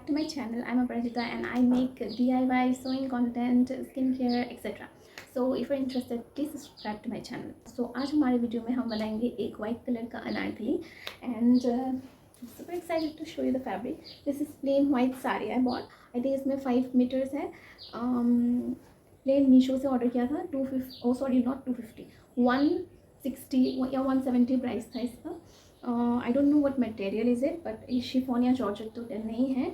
back to my channel. I'm Aparajita and I make DIY sewing content, skincare, etc. So if you're interested, please subscribe to my channel. So आज हमारे video में हम बनाएंगे एक white colour का Anarkali and super excited to show you the fabric. This is plain white sari I bought. I think इसमें 5 metres है. Plane Meesho से ऑर्डर किया था. 250 सॉरी नॉट 250, 160 या 170 प्राइस था इसका. I don't know what material is it, but ये शिफॉन या जॉर्जेट तो नहीं है.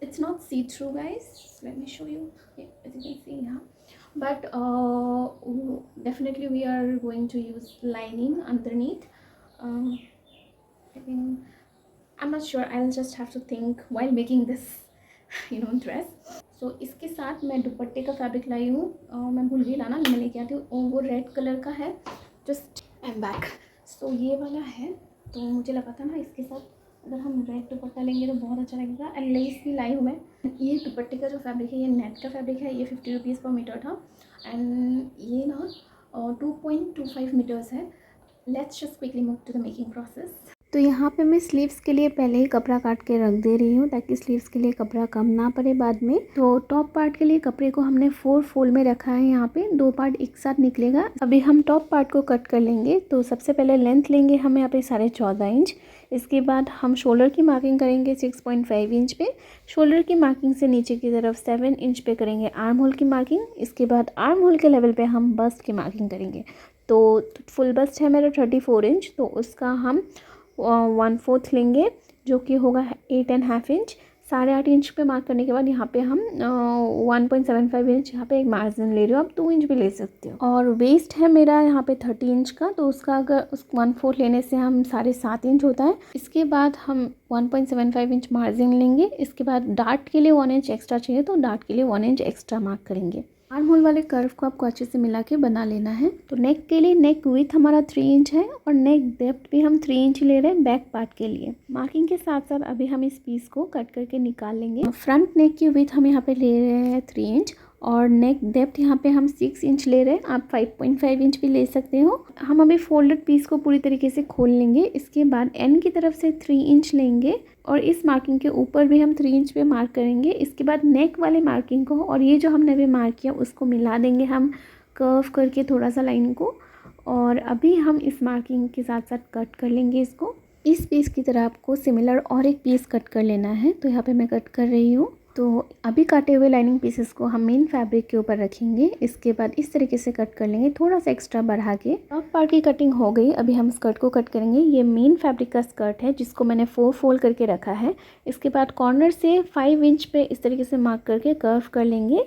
It's not see through guys. Let me show you. As you can see यहाँ. But definitely we are going to use lining underneath. I think I'm not sure. I'll just have to think while making this dress. So इसके साथ मैं दुपट्टे का fabric लाई हूँ. मैं भूल गई लाना, मैं लेके आती हूँ. वो रेड कलर का है. Just I am back. So ये वाला है. तो मुझे लगा था ना इसके साथ अगर हम रेड दुपट्टा लेंगे तो बहुत अच्छा लगेगा. एंड लेस भी लाई हूँ मैं. ये दुपट्टे का जो फैब्रिक है ये नेट का फैब्रिक है. ये 50 रुपीज़ पर मीटर था. एंड ये ना 2.25 मीटर्स है. Let's just quickly move to the making process. तो यहाँ पे मैं स्लीव्स के लिए पहले ही कपड़ा काट के रख दे रही हूँ ताकि स्लीव्स के लिए कपड़ा कम ना पड़े बाद में. तो टॉप पार्ट के लिए कपड़े को हमने 4 फोल्ड में रखा है. यहाँ पे 2 पार्ट एक साथ निकलेगा. अभी हम टॉप पार्ट को कट कर लेंगे. तो सबसे पहले लेंथ लेंगे हम यहाँ पे 14.5 इंच. इसके बाद हम शोल्डर की मार्किंग करेंगे 6.5 इंच पे. शोल्डर की मार्किंग से नीचे की तरफ 7 इंच पे करेंगे आर्म होल की मार्किंग. इसके बाद आर्म होल के लेवल पे हम बस्ट की मार्किंग करेंगे. तो फुल बस्ट है मेरा 34 इंच. तो उसका हम 1/4 लेंगे जो कि होगा 8.5 इंच. 8.5 इंच पे मार्क करने के बाद यहाँ पे हम 1.75 इंच यहाँ पे एक मार्जिन ले रही हूँ. आप 2 इंच भी ले सकते हो. और वेस्ट है मेरा यहाँ पे 30 इंच का. तो उसका अगर उस 1/4 लेने से हम 7.5 इंच होता है. इसके बाद हम 1.75 इंच मार्जिन लेंगे. इसके बाद डार्ट के लिए 1 इंच एक्स्ट्रा चाहिए तो डार्ट के लिए 1 इंच एक्स्ट्रा मार्क करेंगे. आर्म होल वाले कर्व को आपको अच्छे से मिला के बना लेना है. तो नेक के लिए नेक विथ हमारा 3 इंच है और नेक डेप्थ भी हम 3 इंच ले रहे हैं बैक पार्ट के लिए. मार्किंग के साथ साथ अभी हम इस पीस को कट करके निकाल लेंगे. फ्रंट नेक की विथ हम यहाँ पे ले रहे हैं 3 इंच और नेक डेप्थ यहाँ पे हम 6 इंच ले रहे हैं. आप 5.5 इंच भी ले सकते हो. हम अभी फोल्डेड पीस को पूरी तरीके से खोल लेंगे. इसके बाद एंड की तरफ से 3 इंच लेंगे और इस मार्किंग के ऊपर भी हम 3 इंच पे मार्क करेंगे. इसके बाद नेक वाले मार्किंग को और ये जो हमने अभी मार्क किया उसको मिला देंगे हम कर्व करके थोड़ा सा लाइन को. और अभी हम इस मार्किंग के साथ साथ कट कर लेंगे इसको. इस पीस की तरह आपको सिमिलर और एक पीस कट कर लेना है. तो यहाँ पे मैं कट कर रही हूँ. तो अभी काटे हुए लाइनिंग पीसेस को हम मेन फैब्रिक के ऊपर रखेंगे. इसके बाद इस तरीके से कट कर लेंगे थोड़ा सा एक्स्ट्रा बढ़ा के. टॉप पार्ट की कटिंग हो गई. अभी हम स्कर्ट को कट करेंगे. ये मेन फैब्रिक का स्कर्ट है जिसको मैंने 4 फोल्ड करके रखा है. इसके बाद कॉर्नर से 5 इंच पे इस तरीके से मार्क करके कर्व कर लेंगे.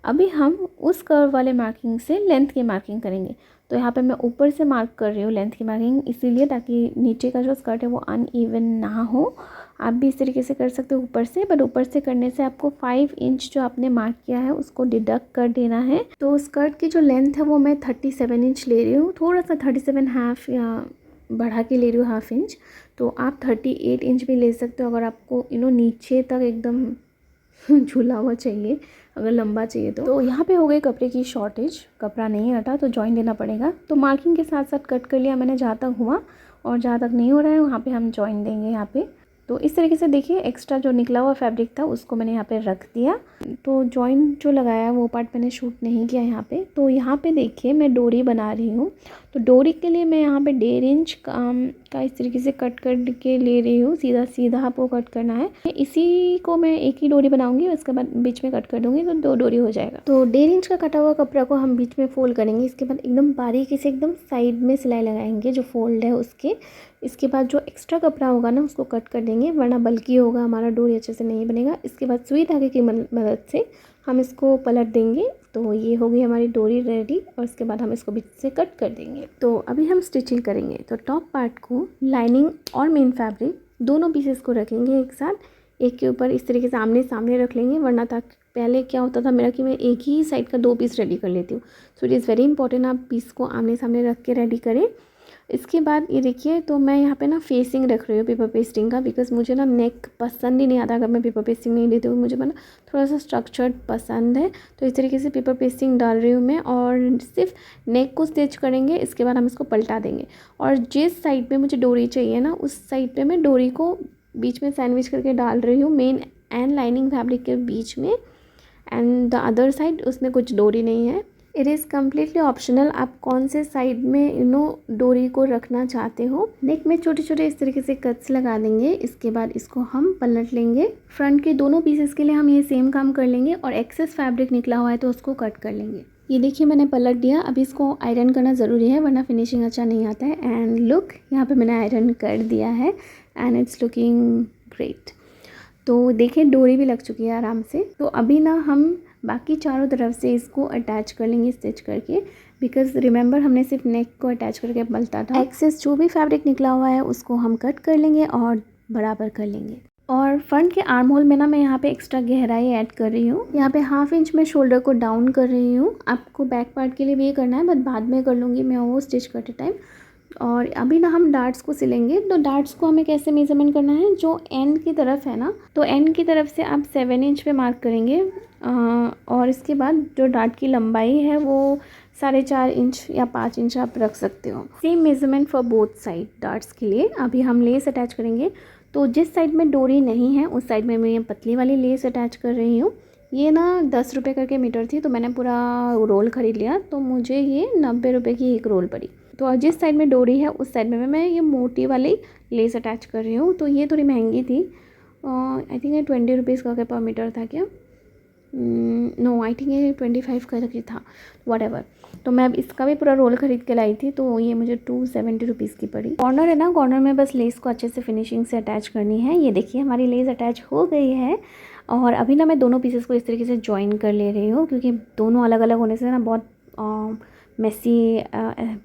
अभी हम उस कर्व वाले मार्किंग से लेंथ की मार्किंग करेंगे. तो यहाँ पे मैं ऊपर से मार्क कर रही हूँ लेंथ की मार्किंग इसीलिए ताकि नीचे का जो स्कर्ट है वो अनइवन ना हो. आप भी इस तरीके से कर सकते हो ऊपर से. बट ऊपर से करने से आपको 5 इंच जो आपने मार्क किया है उसको डिडक्ट कर देना है. तो स्कर्ट की जो लेंथ है वो मैं 37 इंच ले रही हूँ. थोड़ा सा 37.5 या बढ़ा के ले रही हूँ 1/2 इंच. तो आप 38 इंच भी ले सकते हो अगर आपको नीचे तक एकदम झूला हुआ चाहिए. अगर लंबा चाहिए तो यहाँ पे हो गई कपड़े की शॉर्टेज. कपड़ा नहीं हटा तो जॉइन देना पड़ेगा. तो मार्किंग के साथ साथ कट कर लिया मैंने जहाँ तक हुआ और जहाँ तक नहीं हो रहा है वहाँ पे हम जॉइन देंगे यहाँ पे. तो इस तरीके से देखिए एक्स्ट्रा जो निकला हुआ फैब्रिक था उसको मैंने यहाँ पे रख दिया. तो जॉइन जो लगाया वो पार्ट मैंने शूट नहीं किया यहाँ पे. तो यहाँ पे देखिए मैं डोरी बना रही हूँ. तो डोरी के लिए मैं यहाँ पे 1.5 इंच का इस तरीके से कट करके ले रही हूँ. सीधा सीधा आपको कट करना है. इसी को मैं एक ही डोरी बनाऊंगी उसके बाद बीच में कट कर दूंगी तो 2 डोरी हो जाएगा. तो 1.5 इंच का कटा हुआ कपड़ा को हम बीच में फोल्ड करेंगे. इसके बाद एकदम बारीकी से एकदम साइड में सिलाई लगाएंगे जो फोल्ड है उसके. इसके बाद जो एक्स्ट्रा कपड़ा होगा ना उसको कट कर देंगे वरना बल्कि होगा हमारा डोरी अच्छे से नहीं बनेगा. इसके बाद सुई धागे की मदद से हम इसको पलट देंगे. तो ये हो गई हमारी डोरी रेडी और इसके बाद हम इसको बीच से कट कर देंगे. तो अभी हम स्टिचिंग करेंगे. तो टॉप पार्ट को लाइनिंग और मेन फैब्रिक दोनों पीसेस को रखेंगे एक साथ. एक के ऊपर इस तरीके से आमने सामने रख लेंगे वरना तक पहले क्या होता था मेरा कि मैं एक ही साइड का 2 पीस रेडी कर लेती हूँ. So it is very important आप पीस को आमने सामने रख के रेडी करें. इसके बाद ये देखिए तो मैं यहाँ पे ना फेसिंग रख रही हूँ पेपर पेस्टिंग का. बिकॉज मुझे ना नेक पसंद ही नहीं आता अगर मैं पेपर पेस्टिंग नहीं देती हूँ. मुझे थोड़ा सा स्ट्रक्चर्ड पसंद है. तो इस तरीके से पेपर पेस्टिंग डाल रही हूँ मैं और सिर्फ नेक को स्टिच करेंगे. इसके बाद हम इसको पलटा देंगे और जिस साइड पे मुझे डोरी चाहिए ना उस साइड पे मैं डोरी को बीच में सैंडविच करके डाल रही हूँ मेन एंड लाइनिंग फैब्रिक के बीच में, एंड द अदर साइड उसमें कुछ डोरी नहीं है। इट इज़ कम्प्लीटली ऑप्शनल, आप कौन से साइड में डोरी को रखना चाहते हो। नेक में छोटे छोटे इस तरीके से कट्स लगा देंगे। इसके बाद इसको हम पलट लेंगे। फ्रंट के दोनों पीसेस के लिए हम ये सेम काम कर लेंगे, और एक्सेस फैब्रिक निकला हुआ है तो उसको कट कर लेंगे। ये देखिए मैंने पलट दिया। अब इसको आयरन करना ज़रूरी है, वरना फिनिशिंग अच्छा नहीं आता है। एंड लुक, यहाँ पे मैंने आयरन कर दिया है एंड इट्स लुकिंग ग्रेट। तो देखिए डोरी भी लग चुकी है आराम से। तो अभी ना हम बाकी चारों तरफ से इसको अटैच कर लेंगे स्टिच करके, बिकॉज रिमेंबर हमने सिर्फ नेक को अटैच करके पलटा था। एक्सेस जो भी फैब्रिक निकला हुआ है उसको हम कट कर लेंगे और बराबर कर लेंगे। और फ्रंट के आर्म होल में ना मैं यहाँ पे एक्स्ट्रा गहराई ऐड कर रही हूँ। यहाँ पे 1/2 इंच में शोल्डर को डाउन कर रही हूँ। आपको बैक पार्ट के लिए भी ये करना है, बट बाद में कर लूँगी मैं वो स्टिच करते टाइम। और अभी ना हम डार्ट्स को सिलेंगे। तो डार्ट्स को हमें कैसे मेजरमेंट करना है, जो एंड की तरफ है ना, तो एंड की तरफ से आप 7 इंच पे मार्क करेंगे। और इसके बाद जो डार्ट की लंबाई है वो 4.5 इंच या 5 इंच आप रख सकते हो। Same measurement for both side darts के लिए। अभी हम लेस अटैच करेंगे। तो जिस साइड में डोरी नहीं है उस साइड में मैं ये पतली वाली लेस अटैच कर रही हूँ। ये ना 10 रुपये करके मीटर थी, तो मैंने पूरा रोल ख़रीद लिया, तो मुझे ये 90 रुपये की एक रोल पड़ी। तो जिस साइड में डोरी है उस साइड में मैं ये मोटी वाली लेस अटैच कर रही हूँ। तो ये थोड़ी महंगी थी, आई थिंक ये 20 रुपीज़ का पर मीटर था क्या, नो आई थिंक ये 25 का था, व्हाटएवर। तो मैं अब इसका भी पूरा रोल ख़रीद के लाई थी, तो ये मुझे 270 रुपीज़ की पड़ी। कॉर्नर है ना, कॉर्नर में बस लेस को अच्छे से फिनिशिंग से अटैच करनी है। ये देखिए हमारी लेस अटैच हो गई है। और अभी ना मैं दोनों पीसेस को इस तरीके से जॉइन कर ले रही हूँ, क्योंकि दोनों अलग अलग होने से ना बहुत मेसी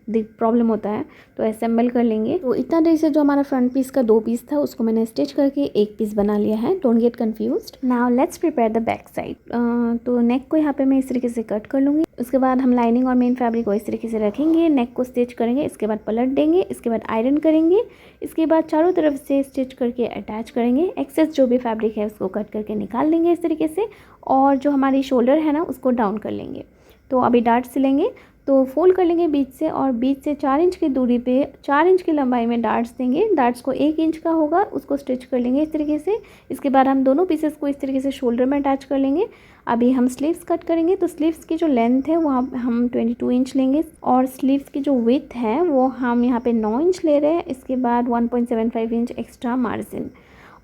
प्रॉब्लम होता है। तो असेंबल कर लेंगे। तो इतना देर से जो हमारा फ्रंट पीस का 2 पीस था उसको मैंने स्टिच करके 1 पीस बना लिया है। Don't get confused. Now let's prepare the back side. तो नेक को यहाँ पे मैं इस तरीके से कट कर लूँगी। उसके बाद हम लाइनिंग और मेन फैब्रिक को इस तरीके से रखेंगे, नेक को स्टिच करेंगे, इसके बाद पलट देंगे, इसके बाद आयरन करेंगे, इसके बाद चारों तरफ से स्टिच करके अटैच करेंगे। एक्सेस जो भी फैब्रिक है उसको कट करके निकाल लेंगे इस तरीके से, और जो हमारी शोल्डर है ना उसको डाउन कर लेंगे। तो अभी डार्ट सिलेंगे, तो फोल्ड कर लेंगे बीच से, और बीच से 4 इंच की दूरी पे 4 इंच की लंबाई में डार्ट्स देंगे। डार्ट्स को 1 इंच का होगा, उसको स्टिच कर लेंगे इस तरीके से। इसके बाद हम दोनों पीसेस को इस तरीके से शोल्डर में अटैच कर लेंगे। अभी हम स्लीव्स कट करेंगे। तो स्लीव्स की जो लेंथ है वहाँ हम 22 इंच लेंगे, और स्लीव्स की जो विड्थ है वो हम यहाँ पे 9 इंच ले रहे हैं। इसके बाद 1.75 इंच एक्स्ट्रा मार्जिन,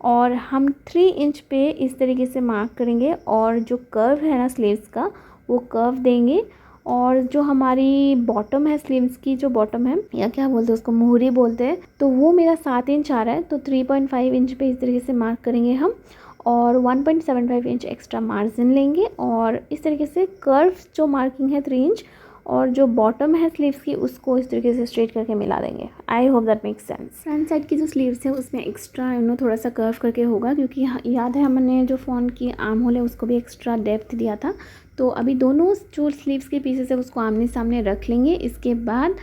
और हम 3 इंच पे इस तरीके से मार्क करेंगे, और जो कर्व है ना स्लीव्स का वो कर्व देंगे। और जो हमारी बॉटम है स्लीव्स की, जो बॉटम है या क्या बोलते हैं उसको, मोहरी बोलते हैं, तो वो मेरा 7 इंच आ रहा है। तो 3.5 इंच पे इस तरीके से मार्क करेंगे हम, और 1.75 इंच एक्स्ट्रा मार्जिन लेंगे, और इस तरीके से कर्व जो मार्किंग है 3 इंच, और जो बॉटम है स्लीव्स की उसको इस तरीके से स्ट्रेट करके मिला देंगे। I hope that makes sense. Front side की जो स्लीव्स है उसमें एक्स्ट्रा थोड़ा सा कर्व करके होगा, क्योंकि याद है हमने जो फ़ॉन्ट की आर्म होल है उसको भी एक्स्ट्रा डेप्थ दिया था। तो अभी दोनों जो स्लीव्स के पीसेस है उसको आमने सामने रख लेंगे। इसके बाद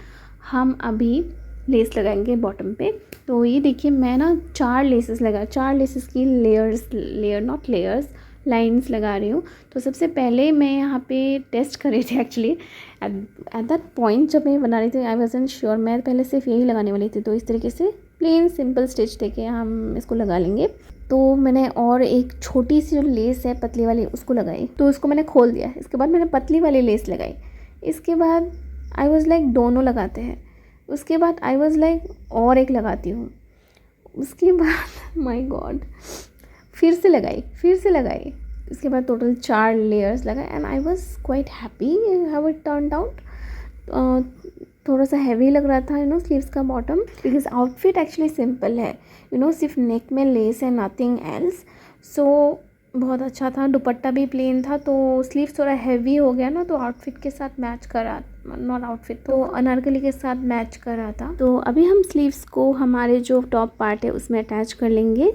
हम अभी लेस लगाएंगे बॉटम पे। तो ये देखिए मैं ना 4 लेसेस की लेयर्स लाइंस लगा रही हूँ। तो सबसे पहले मैं यहाँ पे टेस्ट कर रही थी एक्चुअली एट दैट पॉइंट, जब मैं बना रही थी आई वाज़न्ट श्योर, मैं पहले सिर्फ यही लगाने वाली थी। तो इस तरीके से प्लेन सिंपल स्टिच देके हम इसको लगा लेंगे। तो मैंने और एक छोटी सी जो लेस है पतली वाली उसको लगाई, तो उसको मैंने खोल दिया। इसके बाद मैंने पतली वाली लेस लगाई। इसके बाद आई वॉज़ लाइक दोनों लगाते हैं। उसके बाद आई वॉज़ लाइक और एक लगाती हूँ। उसके बाद माय गॉड फिर से लगाई। इसके बाद टोटल 4 लेयर्स लगाए, and I was quite happy how it turned out. थोड़ा सा हैवी लग रहा था स्लीव्स का bottom, because outfit actually simple है, सिर्फ नेक में लेस है, नथिंग एल्स। सो बहुत अच्छा था। दुपट्टा भी प्लेन था, तो स्लीव्स थोड़ा हैवी हो गया ना, तो आउटफिट के साथ मैच कर रहा, नॉट आउटफिट, तो अनारकली के साथ मैच कर रहा था। तो अभी हम स्लीव्स को हमारे जो टॉप पार्ट है उसमें अटैच कर लेंगे।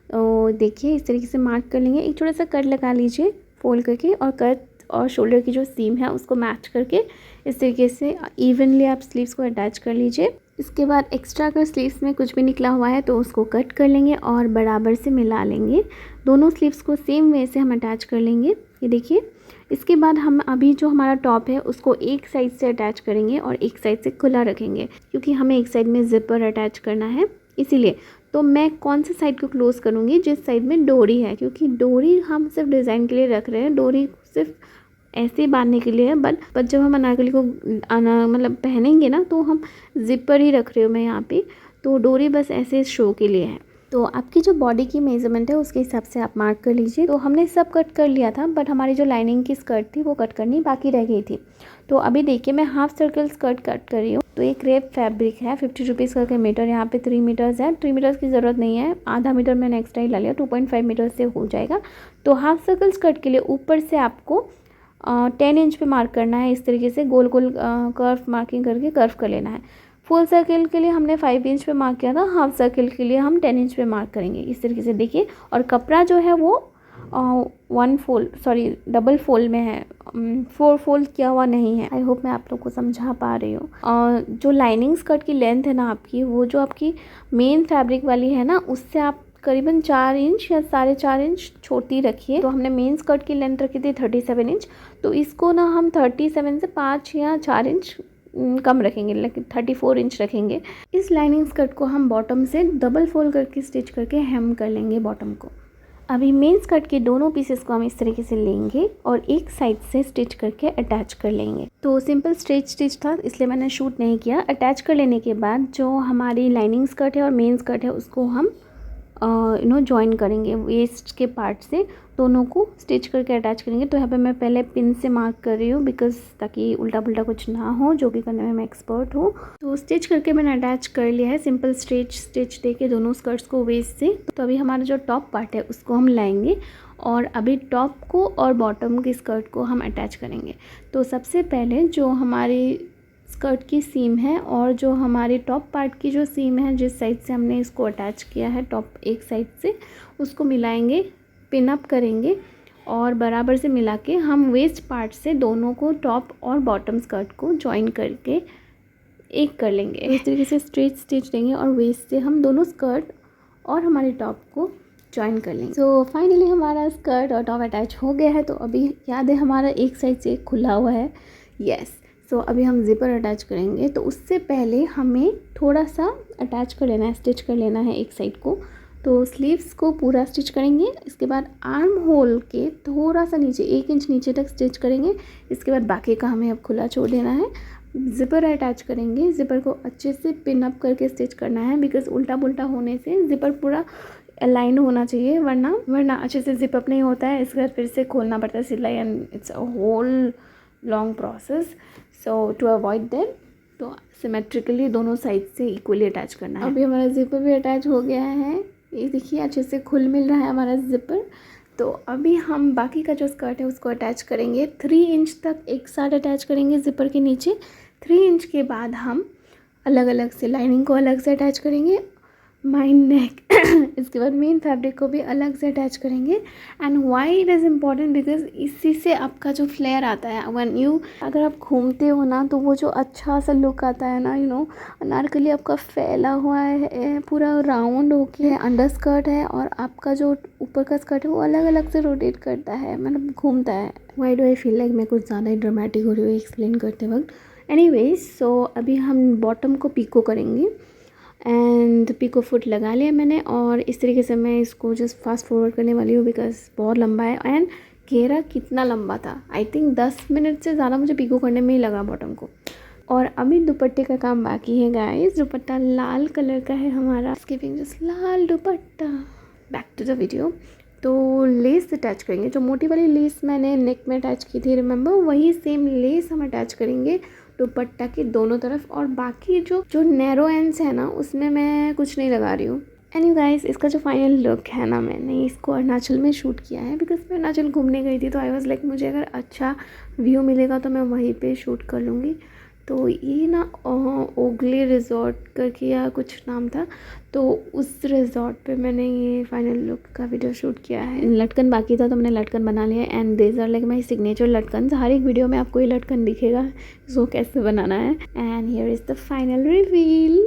तो देखिए इस तरीके से मार्क कर लेंगे। एक छोटा सा कट लगा लीजिए फोल्ड करके, और कट और शोल्डर की जो सीम है उसको मैच करके इस तरीके से इवनली आप स्लीव्स को अटैच कर लीजिए। इसके बाद एक्स्ट्रा अगर स्लीव्स में कुछ भी निकला हुआ है तो उसको कट कर लेंगे और बराबर से मिला लेंगे। दोनों स्लीव्स को सेम वे से हम अटैच कर लेंगे। ये देखिए। इसके बाद हम अभी जो हमारा टॉप है उसको एक साइड से अटैच करेंगे और एक साइड से खुला रखेंगे, क्योंकि हमें एक साइड में जिपर अटैच करना है इसीलिए। तो मैं कौन से साइड को क्लोज़ करूँगी, जिस साइड में डोरी है, क्योंकि डोरी हम सिर्फ डिज़ाइन के लिए रख रहे हैं, डोरी सिर्फ ऐसे ही बांधने के लिए है। बट जब हम अनारकली को मतलब पहनेंगे ना, तो हम जिपर ही रख रही हूँ मैं यहाँ पे, तो डोरी बस ऐसे शो के लिए है। तो आपकी जो बॉडी की मेजरमेंट है उसके हिसाब से आप मार्क कर लीजिए। तो हमने सब कट कर लिया था, बट हमारी जो लाइनिंग की स्कर्ट थी वो कट करनी बाकी रह गई थी। तो अभी देखिए मैं हाफ सर्कल स्कर्ट कट कर रही हूँ। तो ये क्रेप फैब्रिक है, 50 रुपीज़ का मीटर, यहाँ पे 3 मीटर्स है। 3 मीटर्स की ज़रूरत नहीं है, आधा मीटर मैंने एक्स्ट्रा ही ला लिया, 2.5 मीटर से हो जाएगा। तो हाफ सर्कल स्कर्ट के लिए ऊपर से आपको 10 इंच पे मार्क करना है, इस तरीके से गोल गोल कर्व मार्किंग करके कर्व कर लेना है। फुल सर्कल के लिए हमने 5 इंच पे मार्क किया था, हाफ सर्कल के लिए हम 10 इंच पे मार्क करेंगे, इस तरीके से देखिए। और कपड़ा जो है वो डबल फोल्ड में है, 4 फोल्ड किया हुआ नहीं है। आई होप मैं आप लोग को समझा पा रही हूँ। और जो लाइनिंग स्कर्ट की लेंथ है ना आपकी, वो जो आपकी मेन फैब्रिक वाली है ना, उससे आप करीबन 4 इंच या 4.5 इंच छोटी रखिए। तो हमने मेन स्कर्ट की लेंथ रखी थी 37 इंच, तो इसको ना हम 37 से 5 या 4 इंच कम रखेंगे, लेकिन 34 इंच रखेंगे। इस लाइनिंग स्कर्ट को हम बॉटम से डबल फोल्ड करके स्टिच करके हेम कर लेंगे बॉटम को। अभी मेन स्कर्ट के दोनों पीसेस को हम इस तरीके से लेंगे और एक साइड से स्टिच करके अटैच कर लेंगे। तो सिंपल स्ट्रेट स्टिच था, इसलिए मैंने शूट नहीं किया। अटैच कर लेने के बाद जो हमारी लाइनिंग स्कर्ट है और मेन स्कर्ट है उसको हम जॉइन करेंगे वेस्ट के पार्ट से, दोनों को स्टिच करके अटैच करेंगे। तो यहाँ पे मैं पहले पिन से मार्क कर रही हूँ, बिकॉज ताकि उल्टा पुल्टा कुछ ना हो, जो कि करने में मैं एक्सपर्ट हूँ। तो स्टिच करके मैंने अटैच कर लिया है, सिंपल स्ट्रेट स्टिच देके दोनों स्कर्ट्स को वेस्ट से। तो अभी हमारा जो टॉप पार्ट है उसको हम लाएंगे और अभी टॉप को और बॉटम की स्कर्ट को हम अटैच करेंगे। तो सबसे पहले जो हमारी स्कर्ट की सीम है और जो हमारी टॉप पार्ट की जो सीम है, जिस साइड से हमने इसको अटैच किया है टॉप एक साइड से, उसको मिलाएंगे, पिन अप करेंगे और बराबर से मिला के हम वेस्ट पार्ट से दोनों को, टॉप और बॉटम स्कर्ट को जॉइन करके एक कर लेंगे। इस तरीके से स्ट्रेट स्टिच देंगे और वेस्ट से हम दोनों स्कर्ट और हमारे टॉप को जॉइन कर लेंगे। सो फाइनली हमारा स्कर्ट और टॉप अटैच हो गया है। तो अभी याद है हमारा एक साइड से खुला हुआ है, यस। सो अभी हम ज़िपर अटैच करेंगे। तो उससे पहले हमें थोड़ा सा अटैच कर लेना है, स्टिच कर लेना है एक साइड को। तो स्लीव्स को पूरा स्टिच करेंगे, इसके बाद आर्म होल के थोड़ा सा नीचे 1 इंच नीचे तक स्टिच करेंगे। इसके बाद बाकी का हमें अब खुला छोड़ देना है। ज़िपर अटैच करेंगे, ज़िपर को अच्छे से पिन अप करके स्टिच करना है, बिकॉज उल्टा पुल्टा होने से ज़िपर पूरा अलाइन होना चाहिए, वरना अच्छे से जिप अप नहीं होता है। इसके बाद फिर से खोलना पड़ता है सिलाई, and it's a whole long process. So to avoid that, तो सिमेट्रिकली दोनों साइड से इक्वली अटैच करना है। अभी हमारा जिपर भी अटैच हो गया है, ये देखिए अच्छे से खुल मिल रहा है हमारा जिपर। तो अभी हम बाकी का जो स्कर्ट है उसको अटैच करेंगे, 3 इंच तक एक साथ अटैच करेंगे जिपर के नीचे। 3 इंच के बाद हम अलग अलग से लाइनिंग को अलग से अटैच करेंगे, माइन नेक इसके बाद मेन फैब्रिक को भी अलग से अटैच करेंगे। And why it is important, because इसी से आपका जो फ्लेयर आता है अगर आप घूमते हो ना, तो वो जो अच्छा सा लुक आता है ना, अनारकली आपका फैला हुआ है पूरा राउंड होके, अंडर स्कर्ट है और आपका जो ऊपर का स्कर्ट है वो अलग अलग से रोटेट करता है, मतलब घूमता है। Why do I feel like मैं कुछ ज़्यादा ही ड्रामेटिक हो रही हूँ एक्सप्लेन करते वक्त। एनीवेज, सो अभी हम बॉटम को पीको करेंगे एंड पिको फुट लगा लिया मैंने, और इस तरीके से मैं इसको जस्ट फास्ट फॉरवर्ड करने वाली हूँ बिकॉज बहुत लंबा है। एंड घेरा कितना लंबा था, आई थिंक 10 मिनट से ज़्यादा मुझे पिको करने में ही लगा बॉटम को। और अभी दुपट्टे का काम बाकी है गाइस। दुपट्टा लाल कलर का है हमारा, स्किपिंग जस्ट लाल दुपट्टा। Back to the video. तो लेस अटैच करेंगे, जो मोटी वाली लेस मैंने नेक में अटैच की थी रिमेंबर, वही सेम लेस हम अटैच करेंगे दुपट्टा के दोनों तरफ। और बाकी जो नैरो एंड्स है ना, उसमें मैं कुछ नहीं लगा रही हूँ। एनी गाइस, इसका जो फाइनल लुक है ना, मैंने इसको अरुणाचल में शूट किया है बिकॉज मैं अरुणाचल घूमने गई थी। तो आई वाज लाइक मुझे अगर अच्छा व्यू मिलेगा तो मैं वहीं पे शूट कर लूँगी। तो ये ना ओगले रिजॉर्ट करके या कुछ नाम था, तो उस रिजॉर्ट पे मैंने ये फाइनल लुक का वीडियो शूट किया है। लटकन बाकी था तो मैंने लटकन बना लिया, and these are like my signature लटकन। हर एक वीडियो में आपको ये लटकन दिखेगा, इसको कैसे बनाना है। And here is the final reveal.